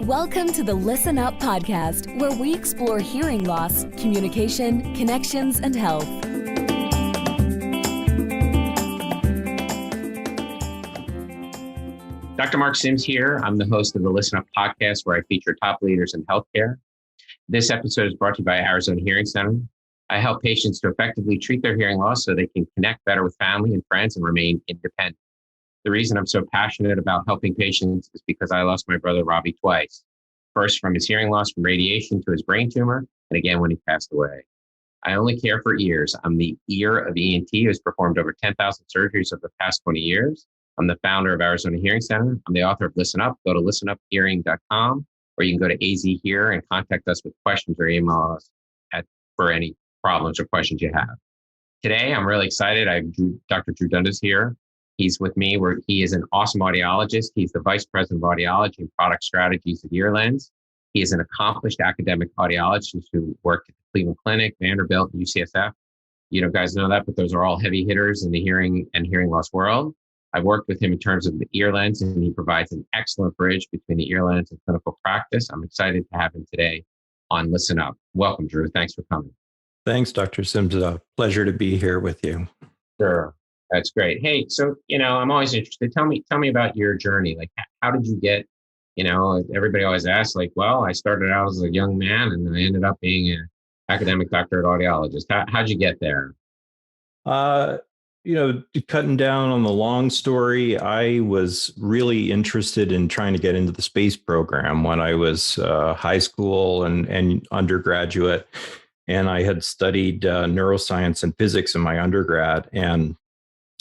Welcome to the ListenUp Podcast, where we explore hearing loss, communication, connections, and health. Dr. Mark Sims here. I'm the host of the ListenUp Podcast, where I feature top leaders in healthcare. This episode is brought to you by Arizona Hearing Center. I help patients to effectively treat their hearing loss so they can connect better with family and friends and remain independent. The reason I'm so passionate about helping patients is because I lost my brother Robbie twice. First from his hearing loss from radiation to his brain tumor, and again when he passed away. I only care for ears. I'm the ear of ENT who has performed over 10,000 surgeries over the past 20 years. I'm the founder of Arizona Hearing Center. I'm the author of Listen Up. Go to listenuphearing.com, or you can go to AZ Hear and contact us with questions or email us for any problems or questions you have. Today, I'm really excited. I have Dr. Drew Dundas here. He's with me where he is an awesome audiologist. He's the vice president of audiology and product strategies at Earlens. He is an accomplished academic audiologist who worked at the Cleveland Clinic, Vanderbilt, and UCSF. You know, guys know that, but those are all heavy hitters in the hearing and hearing loss world. I've worked with him in terms of the Earlens, and he provides an excellent bridge between the Earlens and clinical practice. I'm excited to have him today on Listen Up. Welcome, Drew. Thanks for coming. Thanks, Dr. Sims. It's a pleasure to be here with you. Sure. That's great. Hey, so, I'm always interested. Tell me about your journey. Like, how did you get, everybody always asks, like, well, I started out as a young man and I ended up being an academic doctorate audiologist. How'd you get there? Cutting down on the long story, I was really interested in trying to get into the space program when I was high school and undergraduate. And I had studied neuroscience and physics in my undergrad and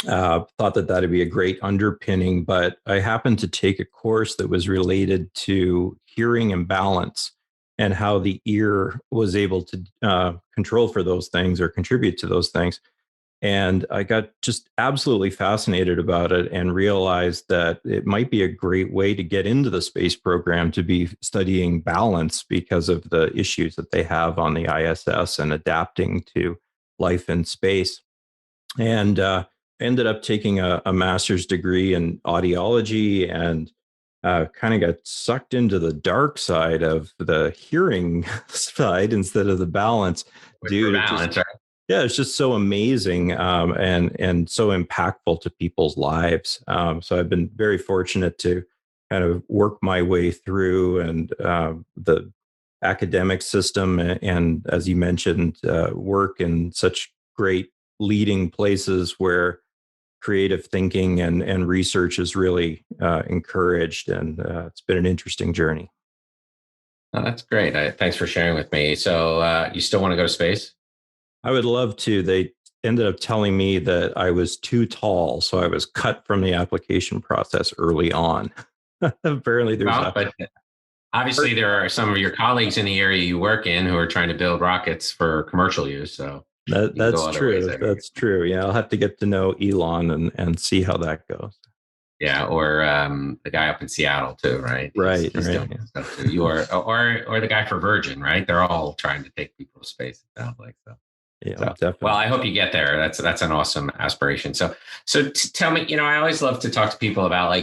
thought that that'd be a great underpinning. But I happened to take a course that was related to hearing and balance and how the ear was able to control for those things or contribute to those things. And I got just absolutely fascinated about it and realized that it might be a great way to get into the space program to be studying balance because of the issues that they have on the ISS and adapting to life in space. And ended up taking a master's degree in audiology and kind of got sucked into the dark side of the hearing side instead of the balance. Yeah, it's just so amazing and so impactful to people's lives. So I've been very fortunate to kind of work my way through and the academic system and, as you mentioned, work in such great leading places where creative thinking and research is really encouraged. And it's been an interesting journey. Oh, that's great. Thanks for sharing with me. So you still want to go to space? I would love to. They ended up telling me that I was too tall, so I was cut from the application process early on. Apparently, but obviously there are some of your colleagues in the area you work in who are trying to build rockets for commercial use. So that's true. That's true. Yeah, I'll have to get to know Elon and see how that goes. Yeah, or the guy up in Seattle too, right? Right. He's doing stuff too. You are, or the guy for Virgin, right? They're all trying to take people to space. It sounds like so. Yeah, definitely. Well, I hope you get there. That's an awesome aspiration. So tell me, I always love to talk to people about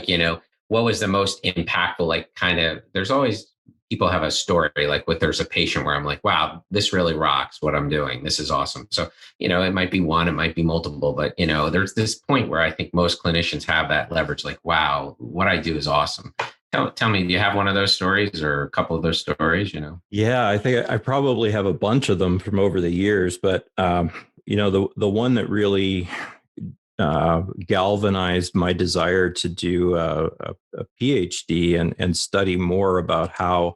what was the most impactful, there's always people have a story, there's a patient where I'm like, wow, this really rocks what I'm doing. This is awesome. So, it might be one, it might be multiple, but there's this point where I think most clinicians have that leverage, like, wow, what I do is awesome. Tell me, do you have one of those stories or a couple of those stories, Yeah, I think I probably have a bunch of them from over the years, but, the one that really galvanized my desire to do a PhD and study more about how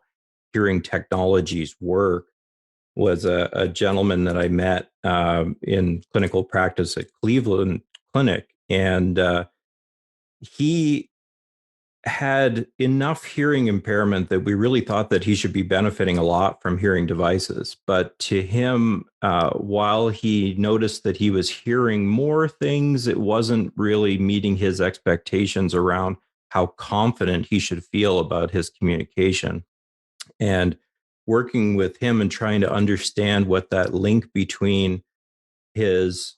hearing technologies work was a gentleman that I met in clinical practice at Cleveland Clinic. And he had enough hearing impairment that we really thought that he should be benefiting a lot from hearing devices. But to him, while he noticed that he was hearing more things, it wasn't really meeting his expectations around how confident he should feel about his communication. And working with him and trying to understand what that link between his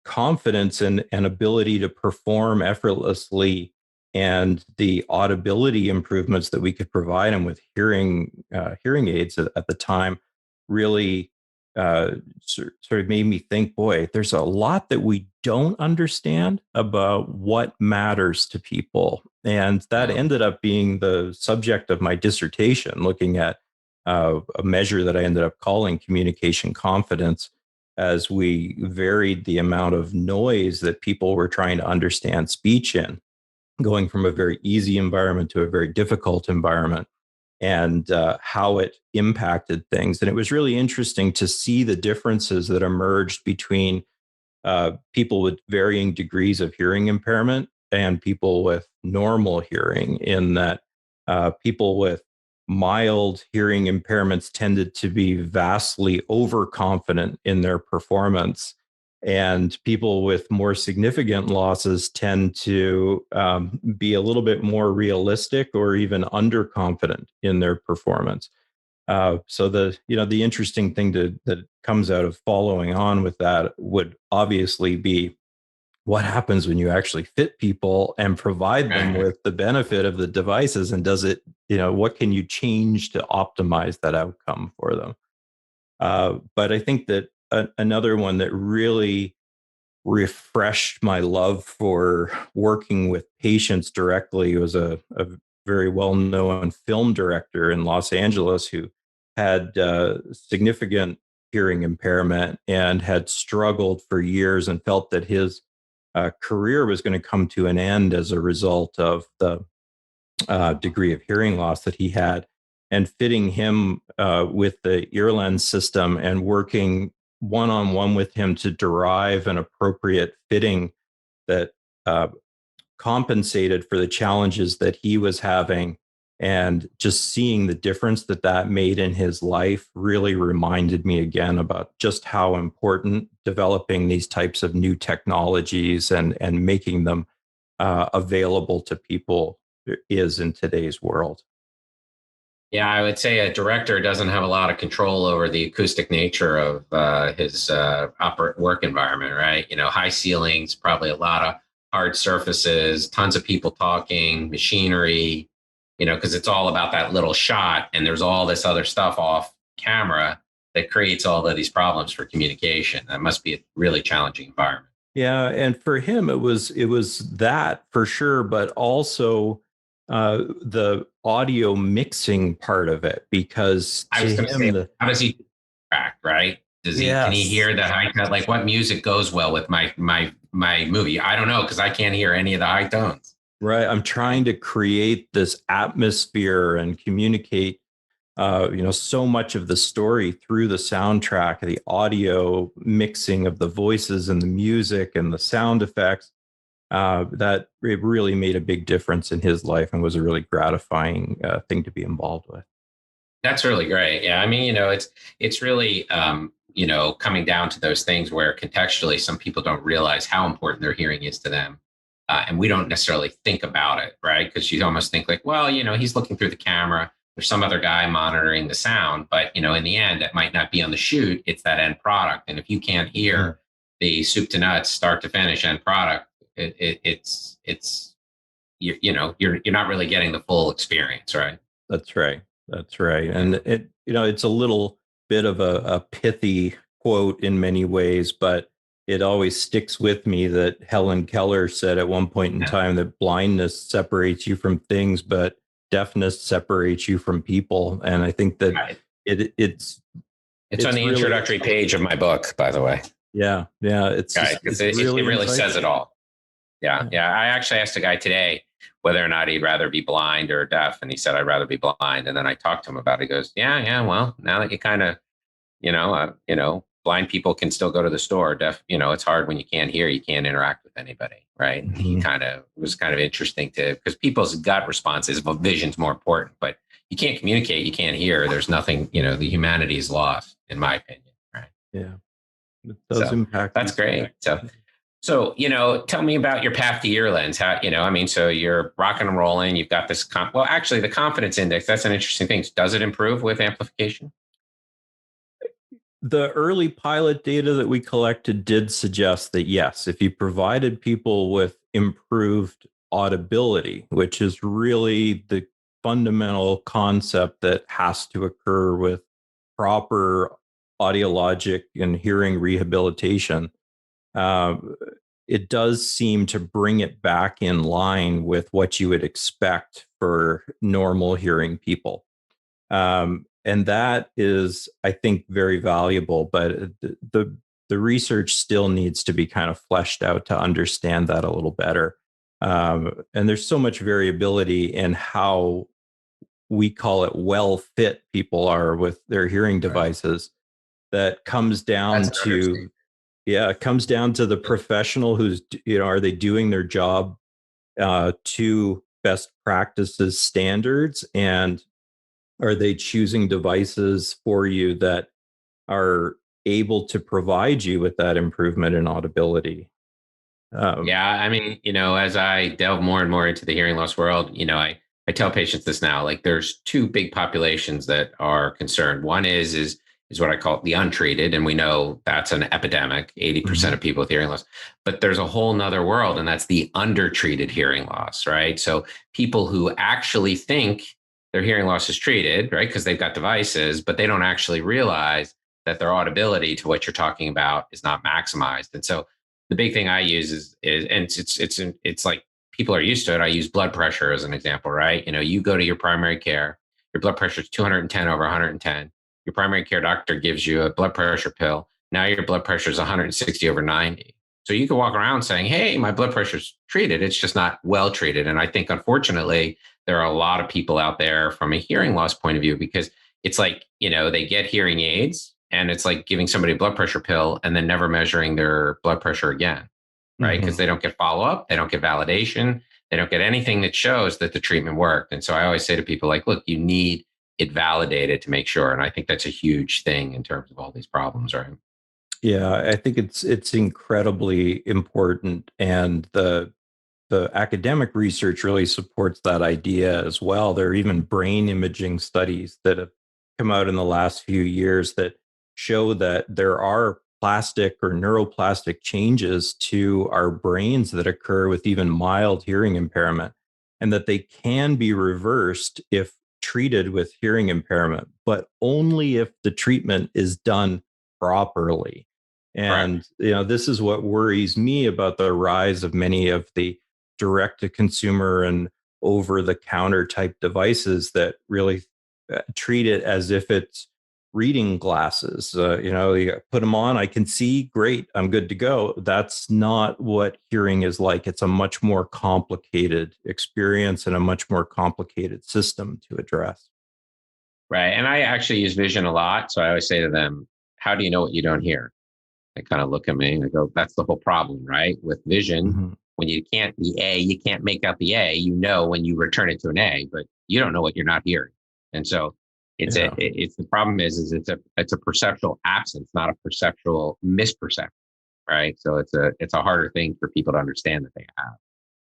confidence and ability to perform effortlessly, and the audibility improvements that we could provide him with hearing aids at the time really sort of made me think, boy, there's a lot that we don't understand about what matters to people. And that ended up being the subject of my dissertation, looking at a measure that I ended up calling communication confidence, as we varied the amount of noise that people were trying to understand speech in, going from a very easy environment to a very difficult environment, and how it impacted things. And it was really interesting to see the differences that emerged between people with varying degrees of hearing impairment and people with normal hearing, in that people with mild hearing impairments tended to be vastly overconfident in their performance, and people with more significant losses tend to be a little bit more realistic or even underconfident in their performance. So the interesting thing that comes out of following on with that would obviously be what happens when you actually fit people and provide them with the benefit of the devices, and does it, what can you change to optimize that outcome for them? But I think that another one that really refreshed my love for working with patients directly was a very well-known film director in Los Angeles who had significant hearing impairment and had struggled for years and felt that his career was going to come to an end as a result of the degree of hearing loss that he had. And fitting him with the Earlens system and working one-on-one with him to derive an appropriate fitting that compensated for the challenges that he was having, and just seeing the difference that made in his life really reminded me again about just how important developing these types of new technologies and making them available to people is in today's world. Yeah, I would say a director doesn't have a lot of control over the acoustic nature of his work environment, right? High ceilings, probably a lot of hard surfaces, tons of people talking, machinery, because it's all about that little shot, and there's all this other stuff off camera that creates all of these problems for communication. That must be a really challenging environment. Yeah, and for him, it was that for sure, but also the audio mixing part of it, because I was going to say, how does he track, right? Can he hear the high tone? Like, what music goes well with my movie? I don't know, because I can't hear any of the high tones. Right. I'm trying to create this atmosphere and communicate, so much of the story through the soundtrack, the audio mixing of the voices and the music and the sound effects. That it really made a big difference in his life and was a really gratifying thing to be involved with. That's really great. Yeah, I mean, it's really coming down to those things where contextually some people don't realize how important their hearing is to them. And we don't necessarily think about it, right? Because you almost think like, well, he's looking through the camera. There's some other guy monitoring the sound. But, in the end, that might not be on the shoot. It's that end product. And if you can't hear the soup to nuts, start to finish end product, it's you're not really getting the full experience, right? That's right. And it's a little bit of a pithy quote in many ways, but it always sticks with me that Helen Keller said at one point in time that blindness separates you from things, but deafness separates you from people. And I think that it's on the really introductory page of my book, by the way. Yeah. It really says it all. Yeah. I actually asked a guy today whether or not he'd rather be blind or deaf, and he said, I'd rather be blind. And then I talked to him about it. He goes, yeah. Well, now that you kind of, blind people can still go to the store. Deaf, it's hard when you can't hear, you can't interact with anybody, right? Mm-hmm. It was kind of interesting because people's gut response is, well, vision's more important, but you can't communicate, you can't hear. There's nothing, the humanity is lost, in my opinion, right? Yeah, it does impact. That's great. So, tell me about your path to Earlens. How, so you're rocking and rolling. You've got this, actually the confidence index, that's an interesting thing. Does it improve with amplification? The early pilot data that we collected did suggest that, yes, if you provided people with improved audibility, which is really the fundamental concept that has to occur with proper audiologic and hearing rehabilitation, uh, it does seem to bring it back in line with what you would expect for normal hearing people. And that is, I think, very valuable. But the research still needs to be kind of fleshed out to understand that a little better. And there's so much variability in how we call it well fit people are with their hearing devices. That comes down That's an to, yeah, it comes down to the professional who's, are they doing their job to best practices standards, and are they choosing devices for you that are able to provide you with that improvement in audibility? Yeah, I mean, as I delve more and more into the hearing loss world, I tell patients this now, like there's two big populations that are concerned. One is what I call the untreated, and we know that's an epidemic, 80% of people with hearing loss. But there's a whole nother world, and that's the undertreated hearing loss, right? So people who actually think their hearing loss is treated, right? Because they've got devices, but they don't actually realize that their audibility to what you're talking about is not maximized. And so the big thing I use is and it's like people are used to it. I use blood pressure as an example, right? You go to your primary care, your blood pressure is 210 over 110. Your primary care doctor gives you a blood pressure pill. Now your blood pressure is 160 over 90. So you can walk around saying, hey, my blood pressure's treated. It's just not well treated. And I think, unfortunately, there are a lot of people out there from a hearing loss point of view, because it's like, they get hearing aids and it's like giving somebody a blood pressure pill and then never measuring their blood pressure again, right? Because they don't get follow-up, they don't get validation, they don't get anything that shows that the treatment worked. And so I always say to people, like, look, you need it validated to make sure. And I think that's a huge thing in terms of all these problems, right? Yeah, I think it's incredibly important, and the academic research really supports that idea as well. There are even brain imaging studies that have come out in the last few years that show that there are plastic or neuroplastic changes to our brains that occur with even mild hearing impairment, and that they can be reversed if treated with hearing impairment, but only if the treatment is done properly. And this is what worries me about the rise of many of the direct to consumer and over the counter type devices that really treat it as if it's reading glasses. You put them on, I can see, great, I'm good to go. That's not what hearing is like. It's a much more complicated experience and a much more complicated system to address. Right. And I actually use vision a lot. So I always say to them, how do you know what you don't hear? They kind of look at me and I go, that's the whole problem, right? With vision, when you can't make out the A, when you return it to an A, but you don't know what you're not hearing. And so it's the problem is it's a perceptual absence, not a perceptual misperception, right? So it's a harder thing for people to understand that they have.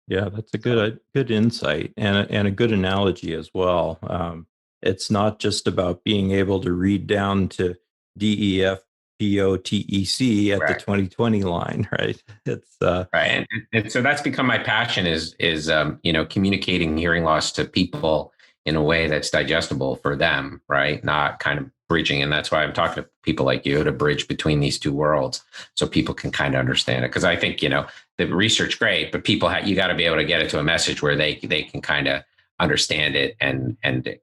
Yeah, that's a good insight and a good analogy as well. It's not just about being able to read down to DEF POTEC at the 2020 line, right? It's right, and so that's become my passion is communicating hearing loss to people in a way that's digestible for them, right? Not kind of bridging, and that's why I'm talking to people like you to bridge between these two worlds, so people can kind of understand it. Because I think the research great, but people you got to be able to get it to a message where they can kind of understand it and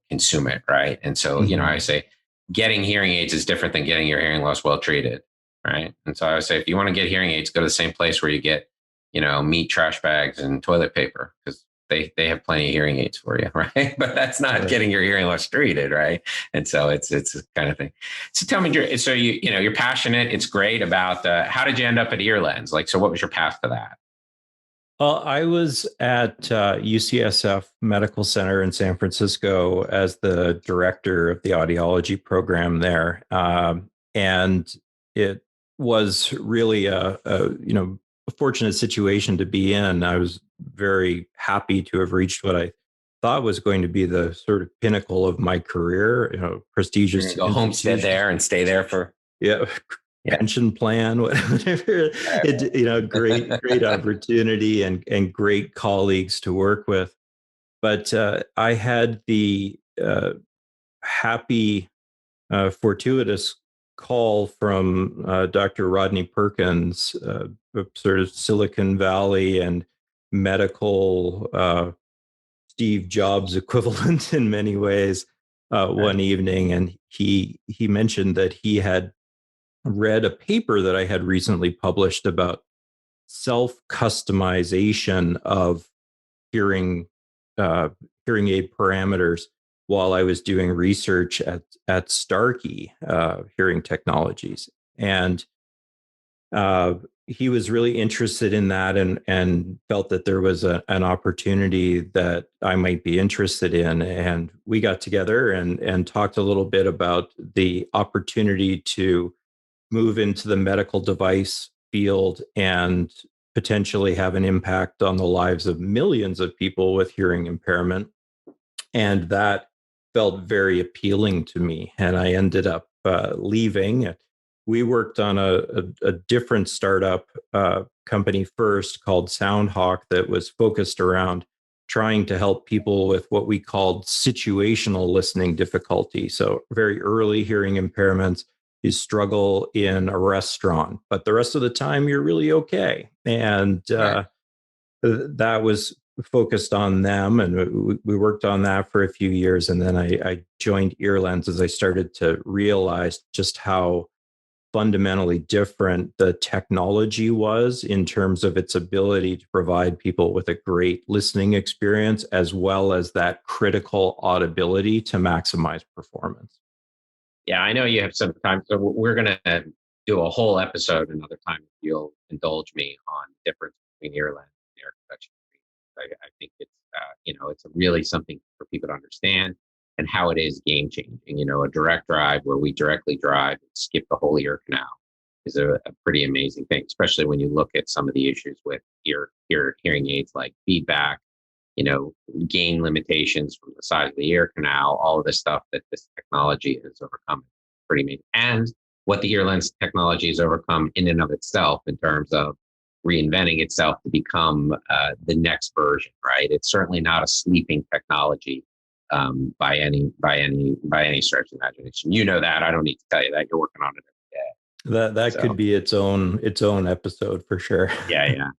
consume it, right? And so I say, getting hearing aids is different than getting your hearing loss well treated, right? And so I would say, if you want to get hearing aids, go to the same place where you get, meat, trash bags, and toilet paper, because they have plenty of hearing aids for you, right? But that's not getting your hearing loss treated, right? And so it's a kind of thing. So tell me, so you're passionate. It's great about how did you end up at Earlens? Like, so what was your path to that? Well, I was at UCSF Medical Center in San Francisco as the director of the audiology program there, and it was really a fortunate situation to be in. I was very happy to have reached what I thought was going to be the sort of pinnacle of my career. Prestigious. Go homestead there and stay there for. Yeah. Yeah. Pension plan, whatever. Great opportunity and great colleagues to work with. But I had the happy, fortuitous call from Dr. Rodney Perkins, sort of Silicon Valley and medical Steve Jobs equivalent in many ways, one evening, and he mentioned that he had read a paper that I had recently published about self-customization of hearing uh, hearing aid parameters while I was doing research at Starkey Hearing Technologies, and uh, he was really interested in that and felt that there was an opportunity that I might be interested in, and we got together and talked a little bit about the opportunity to move into the medical device field and potentially have an impact on the lives of millions of people with hearing impairment. And that felt very appealing to me. And I ended up leaving. We worked on a different startup company first called SoundHawk that was focused around trying to help people with what we called situational listening difficulty. So, very early hearing impairments. You struggle in a restaurant, but the rest of the time you're really okay. And that was focused on them. And we worked on that for a few years. And then I joined Earlens as I started to realize just how fundamentally different the technology was in terms of its ability to provide people with a great listening experience, as well as that critical audibility to maximize performance. Yeah, I know you have some time, so we're going to do a whole episode another time if you'll indulge me on the difference between ear lens and air conduction. I think it's really something for people to understand and how it is game changing. A direct drive where we directly drive and skip the whole ear canal is a pretty amazing thing, especially when you look at some of the issues with hearing aids like feedback, gain limitations from the size of the ear canal, all of the stuff that this technology has overcome. Pretty amazing. And what the ear lens technology has overcome in and of itself in terms of reinventing itself to become the next version, right? It's certainly not a sleeping technology by any stretch of the imagination. You know that. I don't need to tell you that. You're working on it every day. That could be its own episode for sure. Yeah.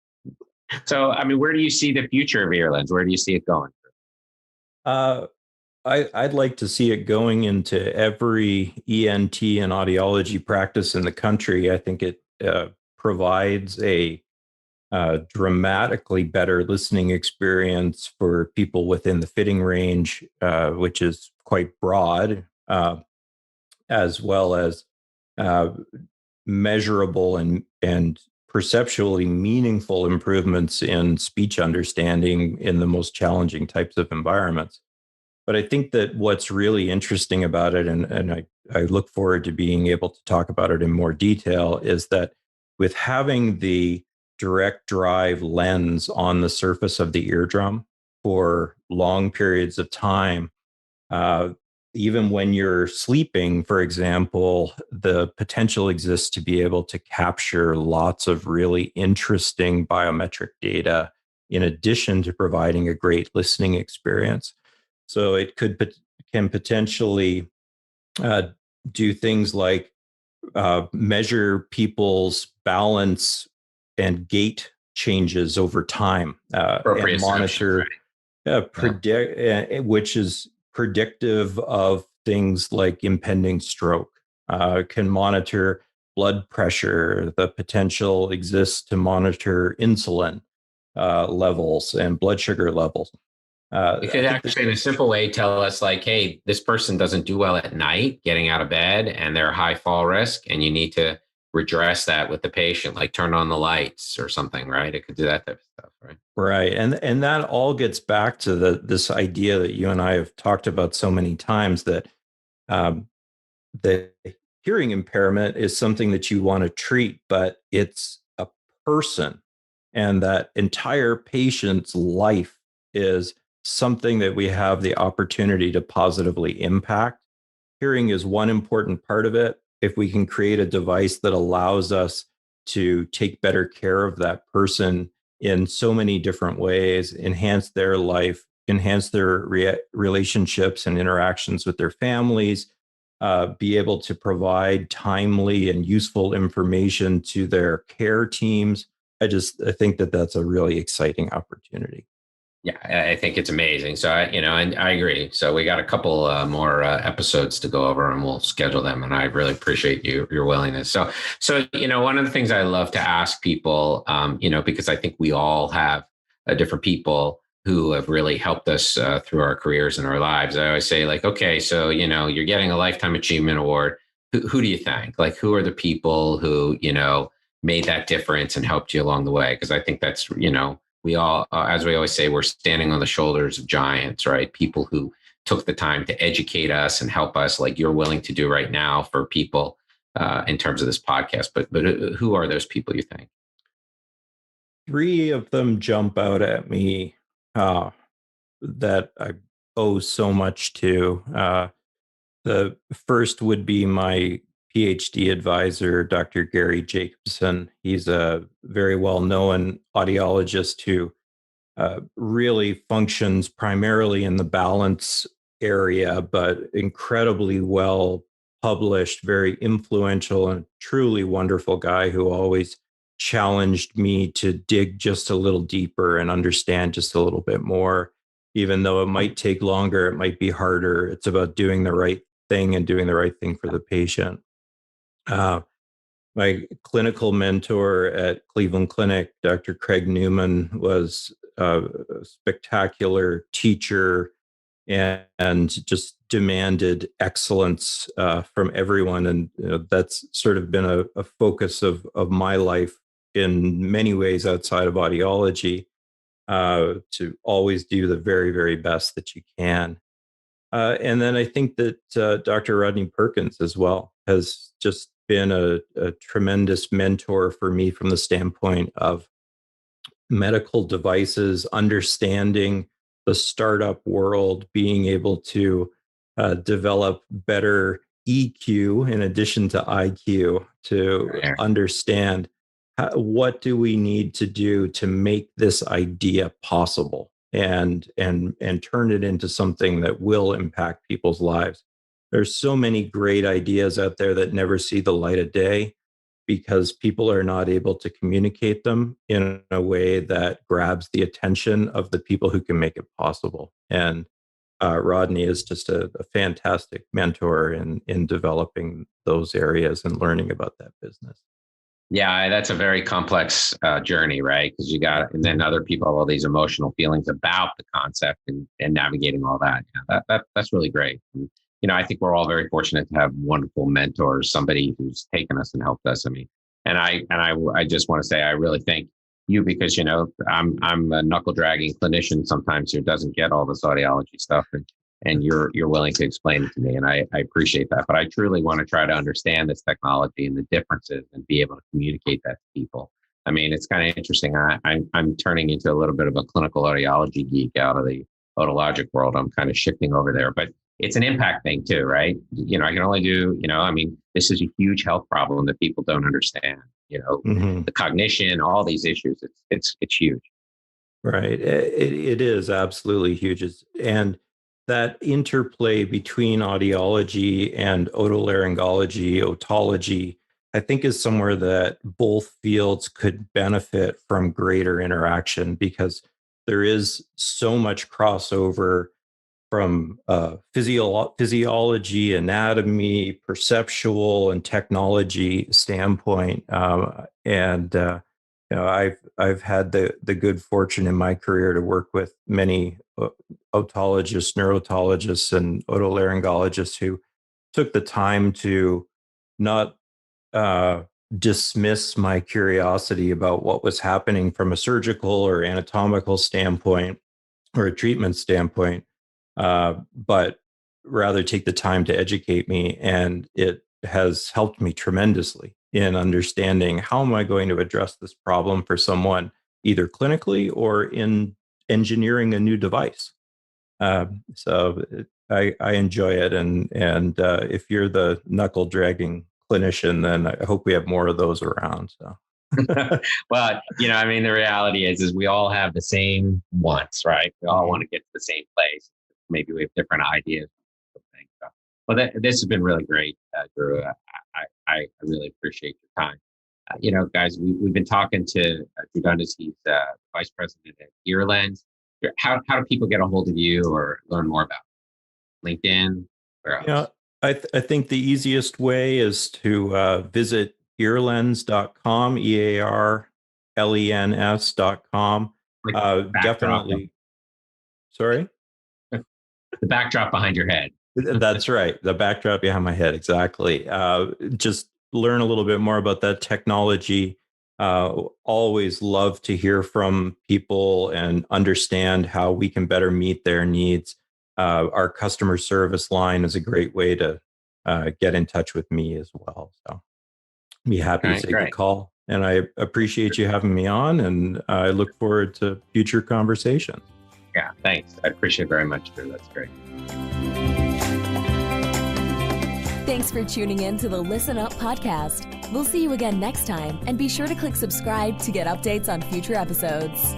So, where do you see the future of Earlens? Where do you see it going? I'd like to see it going into every ENT and audiology practice in the country. I think it provides a dramatically better listening experience for people within the fitting range, which is quite broad, as well as measurable and perceptually meaningful improvements in speech understanding in the most challenging types of environments. But I think that what's really interesting about it, and I look forward to being able to talk about it in more detail, is that with having the direct drive lens on the surface of the eardrum for long periods of time, even when you're sleeping, for example, the potential exists to be able to capture lots of really interesting biometric data in addition to providing a great listening experience. So it can potentially do things like measure people's balance and gait changes over time, and monitor, which is predictive of things like impending stroke. Can monitor blood pressure. The potential exists to monitor insulin levels and blood sugar levels. It could actually, in a simple way, tell us like, hey, this person doesn't do well at night getting out of bed and they're high fall risk, and you need to redress that with the patient, like turn on the lights or something, right? It could do that type of stuff, right? Right. And that all gets back to this idea that you and I have talked about so many times, that the hearing impairment is something that you want to treat, but it's a person, and that entire patient's life is something that we have the opportunity to positively impact. Hearing is one important part of it. if we can create a device that allows us to take better care of that person in so many different ways, enhance their life, enhance their relationships and interactions with their families, be able to provide timely and useful information to their care teams. I think that that's a really exciting opportunity. Yeah, I think it's amazing. So and I agree. So we got a couple more episodes to go over, and we'll schedule them. And I really appreciate your willingness. So one of the things I love to ask people, because I think we all have different people who have really helped us through our careers and our lives. I always say, like, okay, so you're getting a Lifetime Achievement Award. Who do you thank? Like, who are the people who made that difference and helped you along the way? Because I think that's we all, as we always say, we're standing on the shoulders of giants, right? People who took the time to educate us and help us, like you're willing to do right now for people in terms of this podcast. But who are those people you think? Three of them jump out at me that I owe so much to. The first would be my PhD advisor, Dr. Gary Jacobson. He's a very well-known audiologist who really functions primarily in the balance area, but incredibly well published, very influential, and truly wonderful guy who always challenged me to dig just a little deeper and understand just a little bit more. Even though it might take longer, it might be harder. It's about doing the right thing and doing the right thing for the patient. My clinical mentor at Cleveland Clinic, Dr. Craig Newman, was a spectacular teacher and just demanded excellence from everyone. And that's sort of been a focus of my life in many ways outside of audiology, to always do the very, very best that you can. And then I think that Dr. Rodney Perkins as well has just been a tremendous mentor for me from the standpoint of medical devices, understanding the startup world, being able to develop better EQ in addition to IQ to understand what do we need to do to make this idea possible and turn it into something that will impact people's lives. There's so many great ideas out there that never see the light of day because people are not able to communicate them in a way that grabs the attention of the people who can make it possible. And Rodney is just a fantastic mentor in developing those areas and learning about that business. Yeah, that's a very complex journey, right? Because and then other people have all these emotional feelings about the concept and navigating all that. Yeah, that's really great. And, I think we're all very fortunate to have wonderful mentors, somebody who's taken us and helped us. I mean, and I just want to say I really thank you because I'm a knuckle dragging clinician sometimes who doesn't get all this audiology stuff, and you're willing to explain it to me, and I appreciate that. But I truly want to try to understand this technology and the differences and be able to communicate that to people. I mean, it's kind of interesting. I'm turning into a little bit of a clinical audiology geek out of the otologic world. I'm kind of shifting over there, but it's an impact thing too, right? I can only do, this is a huge health problem that people don't understand, the cognition, all these issues. It's huge. Right. It is absolutely huge. And that interplay between audiology and otolaryngology, otology, I think is somewhere that both fields could benefit from greater interaction because there is so much crossover from physiology, anatomy, perceptual, and technology standpoint. I've had the good fortune in my career to work with many otologists, neurotologists, and otolaryngologists who took the time to not dismiss my curiosity about what was happening from a surgical or anatomical standpoint or a treatment standpoint, but rather take the time to educate me. And it has helped me tremendously in understanding how am I going to address this problem for someone, either clinically or in engineering a new device. So I enjoy it. And if you're the knuckle dragging clinician, then I hope we have more of those around. So. Well, the reality is we all have the same wants, right? We all want to get to the same place. Maybe we have different ideas. So, well, this has been really great, Drew. I really appreciate your time. Guys, we've been talking to Drew Dundas. He's vice president at Earlens. How do people get a hold of you or learn more about it? LinkedIn? Where else? Yeah, I think the easiest way is to visit earlens.com, EARLENS.com. Definitely. Sorry? The backdrop behind your head. That's right. The backdrop behind my head. Exactly. Just learn a little bit more about that technology. Always love to hear from people and understand how we can better meet their needs. Our customer service line is a great way to get in touch with me as well. So be happy to take a call. And I appreciate you having me on, and I look forward to future conversations. Yeah, thanks. I appreciate it very much, Drew. That's great. Thanks for tuning in to the ListenUp Podcast. We'll see you again next time, and be sure to click subscribe to get updates on future episodes.